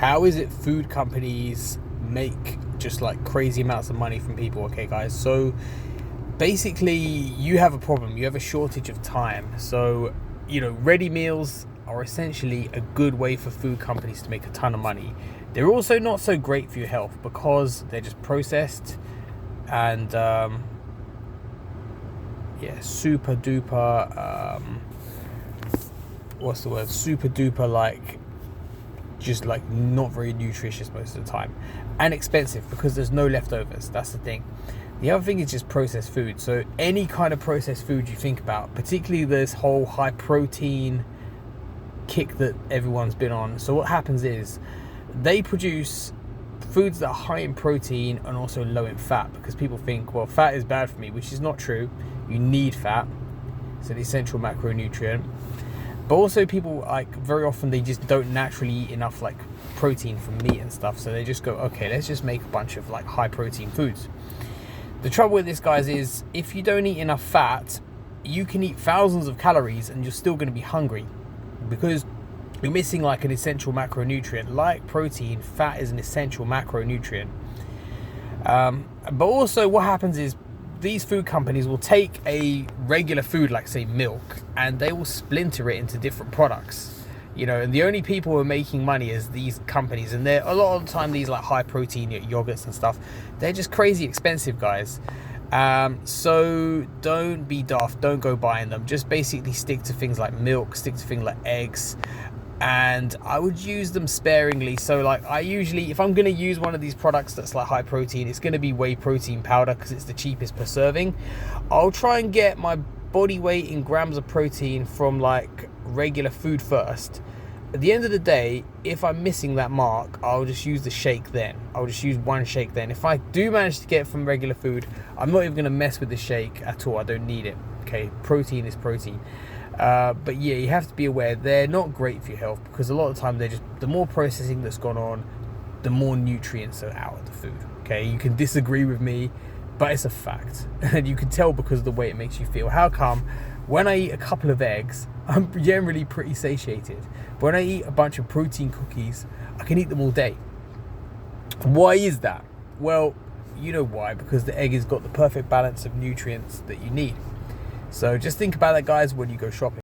How is it food companies make just like crazy amounts of money from people? Okay, guys, so basically you have a problem. You have a shortage of time. So, ready meals are essentially a good way for food companies to make a ton of money. They're also not so great for your health because they're just processed and super duper super duper, like, just like not very nutritious most of the time, and expensive because there's no leftovers. That's the thing. The other thing is just processed food. So any kind of processed food you think about, particularly this whole high protein kick that everyone's been on. So what happens is they produce foods that are high in protein and also low in fat, because people think, well, fat is bad for me, which is not true. You need fat. It's an essential macronutrient. But also people, like, very often they just don't naturally eat enough like protein from meat and stuff. So they just go, okay, let's just make a bunch of like high protein foods. The trouble with this, guys, is if you don't eat enough fat, you can eat thousands of calories and you're still going to be hungry because you're missing like an essential macronutrient. Like protein, fat is an essential macronutrient. But also what happens is these food companies will take a regular food, like say milk, and they will splinter it into different products. And the only people who are making money is these companies, and they're a lot of the time these like high protein yogurts and stuff, they're just crazy expensive, guys. So don't be daft, don't go buying them. Just basically stick to things like milk, stick to things like eggs, and I would use them sparingly. So like I usually, if I'm going to use one of these products that's like high protein, it's going to be whey protein powder because it's the cheapest per serving. I'll try and get my body weight in grams of protein from like regular food first. At the end of the day, if I'm missing that mark, I'll just use the shake then. I'll just use one shake then. If I do manage to get it from regular food, I'm not even going to mess with the shake at all. I don't need it. Okay, protein is protein. But yeah, you have to be aware they're not great for your health because a lot of the time they're just, the more processing that's gone on, the more nutrients are out of the food. Okay, you can disagree with me, but it's a fact. And you can tell because of the way it makes you feel. How come when I eat a couple of eggs, I'm generally pretty satiated. But when I eat a bunch of protein cookies, I can eat them all day. Why is that? Well, you know why, because the egg has got the perfect balance of nutrients that you need. So just think about that, guys, when you go shopping.